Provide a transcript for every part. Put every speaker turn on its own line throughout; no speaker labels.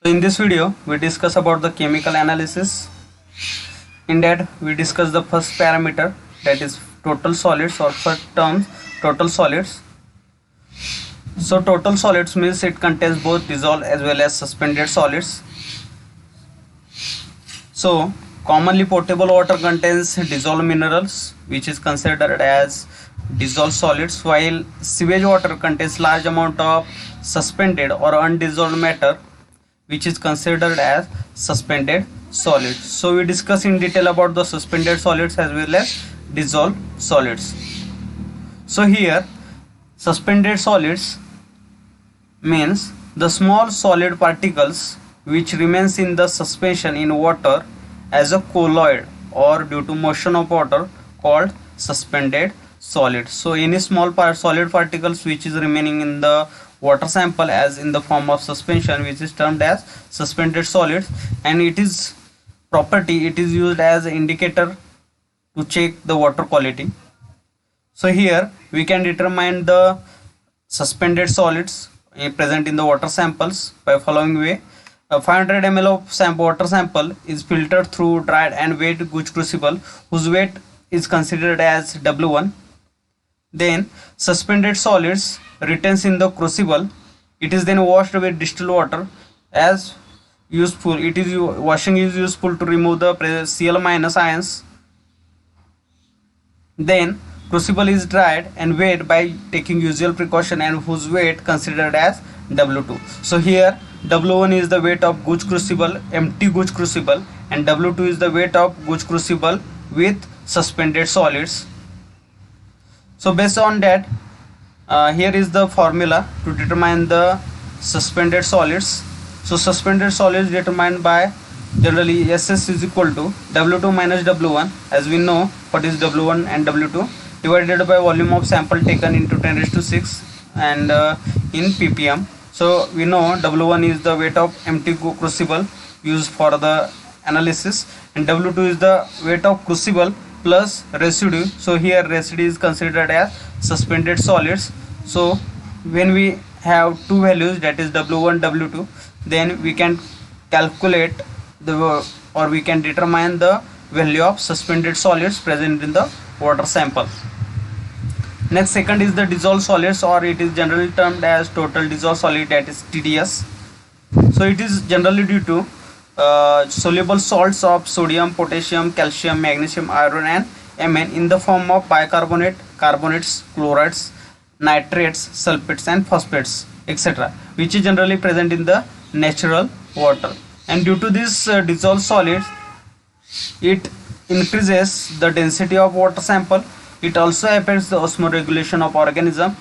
In this video, we discuss about the chemical analysis. In that, we discuss the first parameter, that is total solids, or first term total solids. So total solids means it contains both dissolved as well as suspended solids. So commonly potable water contains dissolved minerals, which is considered as dissolved solids, while sewage water contains large amount of suspended or undissolved matter, which is considered as suspended solids. So we discuss in detail about the suspended solids as well as dissolved solids. So here suspended solids means the small solid particles which remains in the suspension in water as a colloid or due to motion of water, called suspended solid. So any small solid particles which is remaining in the water sample as in the form of suspension, which is termed as suspended solids, and it is used as an indicator to check the water quality. So here we can determine the suspended solids present in the water samples by following way. A 500 ml of water sample is filtered through dried and wet gauge crucible, whose weight is considered as W1. Then suspended solids retains in the crucible. It is then washed with distilled water as useful. Washing is useful to remove the Cl- ions. Then crucible is dried and weighed by taking usual precaution, and whose weight considered as W2. So here W1 is the weight of gauge crucible, empty gauge crucible, and W2 is the weight of gauge crucible with suspended solids. So based on that, here is the formula to determine the suspended solids. So suspended solids determined by generally SS is equal to W2 minus W1. As we know what is W1 and W2, divided by volume of sample taken into 10 raised to 6 and in ppm. So we know W1 is the weight of empty crucible used for the analysis, and W2 is the weight of crucible plus residue. So here residue is considered as suspended solids. So when we have two values, that is W1, W2, then we can calculate or we can determine the value of suspended solids present in the water sample. Next, second is the dissolved solids, or it is generally termed as total dissolved solid, that is TDS. So it is generally due to soluble salts of sodium, potassium, calcium, magnesium, iron and Mn in the form of bicarbonate, carbonates, chlorides, nitrates, sulfates and phosphates, etc., which is generally present in the natural water. And due to this dissolved solids, it increases the density of water sample. It also affects the osmoregulation of organism,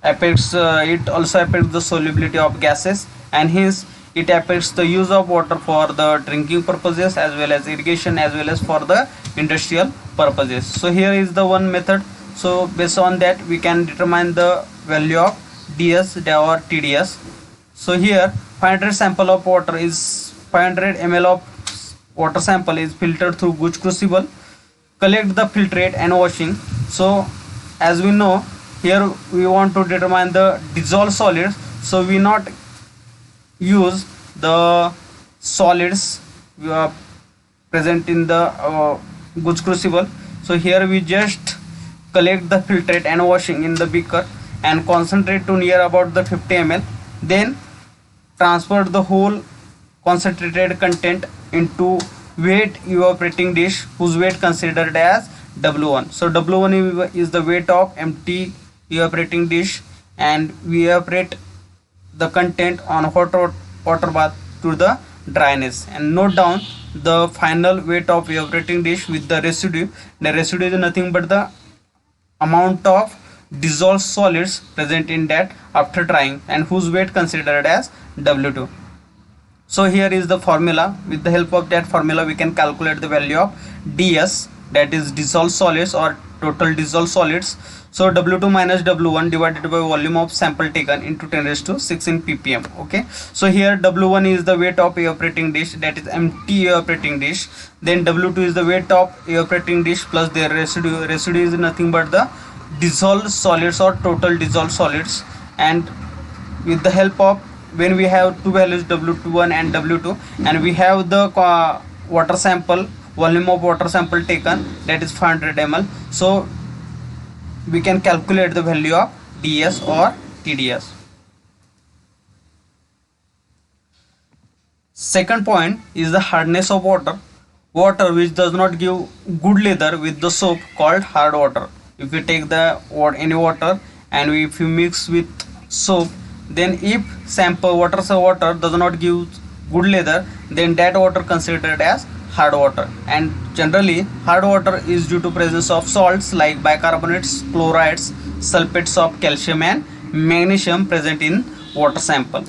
it also affects the solubility of gases, and hence it affects the use of water for the drinking purposes as well as irrigation as well as for the industrial purposes. So here is the one method. So based on that we can determine the value of DS or TDS. So here 500 sample of water is 500 ml of water sample is filtered through gauge crucible, collect the filtrate and washing. So as we know, here we want to determine the dissolved solids, so we not use the solids present in the gauge crucible. So here we just collect the filtrate and washing in the beaker and concentrate to near about the 50 ml, then transfer the whole concentrated content into weight evaporating dish, whose weight considered as W1. So W1 is the weight of empty evaporating dish, and we evaporate the content on hot water bath to the dryness, and note down the final weight of evaporating dish with the residue. The residue is nothing but the amount of dissolved solids present in that after drying, and whose weight considered as W2. So here is the formula. With the help of that formula we can calculate the value of DS, that is dissolved solids or total dissolved solids. So W2 minus W1 divided by volume of sample taken into 10 raised to 6 in ppm. Okay, so here W1 is the weight of evaporating dish, that is empty evaporating dish. Then W2 is the weight of evaporating dish plus their residue. Residue is nothing but the dissolved solids or total dissolved solids, and with the help of when we have two values W21 and W2, and we have the water sample, volume of water sample taken, that is 500 ml, so we can calculate the value of ds or TDS. Second point is the hardness of water. Water which does not give good leather with the soap called hard water. If we take the any water and if you mix with soap, then if water does not give good leather, then that water considered as hard water. And generally hard water is due to presence of salts like bicarbonates, chlorides, sulfates of calcium and magnesium present in water sample.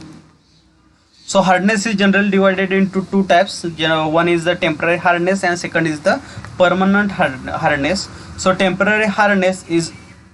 So hardness is generally divided into two types. One is the temporary hardness and second is the permanent hardness. So temporary hardness is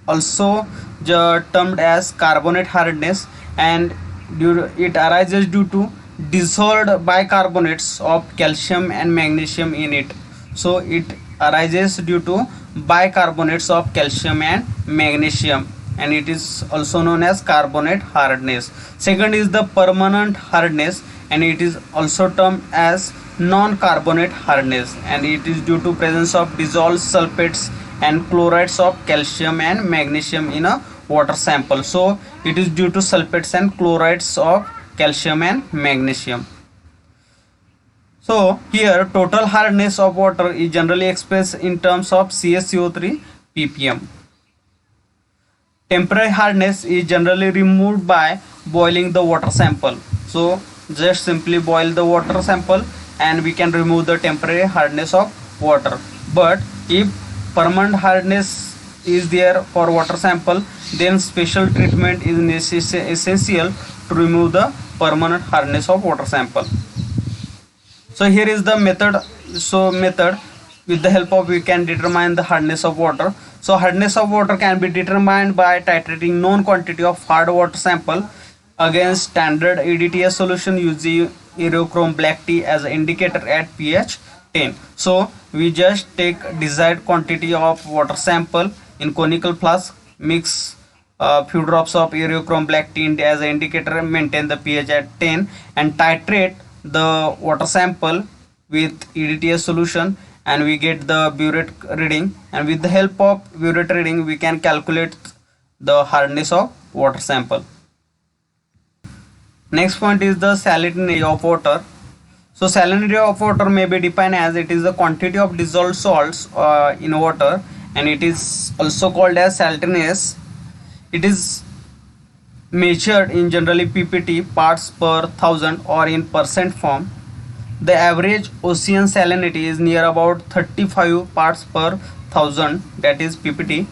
also termed as carbonate hardness, and it arises due to dissolved bicarbonates of calcium and magnesium in it. So it arises due to bicarbonates of calcium and magnesium, and it is also known as carbonate hardness. Second is the permanent hardness, and it is also termed as non-carbonate hardness, and it is due to presence of dissolved sulfates and chlorides of calcium and magnesium in a water sample. So it is due to sulfates and chlorides of calcium and magnesium. So here total hardness of water is generally expressed in terms of CaCO3 ppm. Temporary hardness is generally removed by boiling the water sample. So just simply boil the water sample and we can remove the temporary hardness of water. But if permanent hardness is there for water sample, then special treatment is essential to remove the permanent hardness of water sample. So here is the method. With the help of we can determine the hardness of water. So hardness of water can be determined by titrating known quantity of hard water sample against standard EDTA solution using Ereochrome black tea as an indicator at pH 10. So we just take desired quantity of water sample in conical flask, mix few drops of Ereochrome black tea as an indicator, maintain the pH at 10, and titrate the water sample with EDTA solution, and we get the burette reading, and with the help of burette reading we can calculate the hardness of water sample. Next point is the salinity of water. So salinity of water may be defined as it is the quantity of dissolved salts in water, and it is also called as saltiness. It is measured in generally ppt, parts per thousand, or in percent form. The average ocean salinity is near about 35 parts per thousand, that is ppt.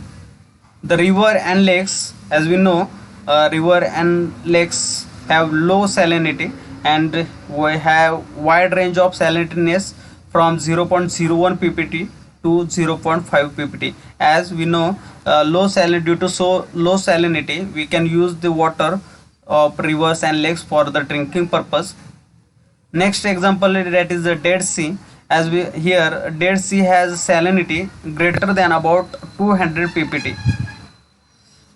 The river and lakes, as we know, river and lakes have low salinity, and we have wide range of salinitiness from 0.01 ppt to 0.5 ppt. As we know, low salinity, due to so low salinity, we can use the water of rivers and lakes for the drinking purpose. Next example, that is the Dead Sea. As we here, Dead Sea has salinity greater than about 200 ppt.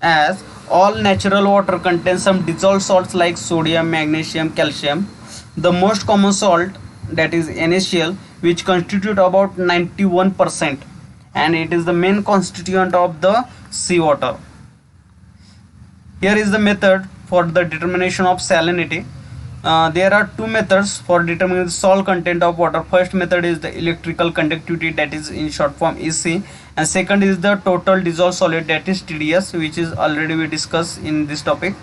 As all natural water contains some dissolved salts like sodium, magnesium, calcium. The most common salt, that is NaCl, which constitute about 91%, and it is the main constituent of the seawater. Here is the method for the determination of salinity. There are two methods for determining the salt content of water. First method is the electrical conductivity, that is in short form EC, and second is the total dissolved solid, that is TDS, which is already we discussed in this topic.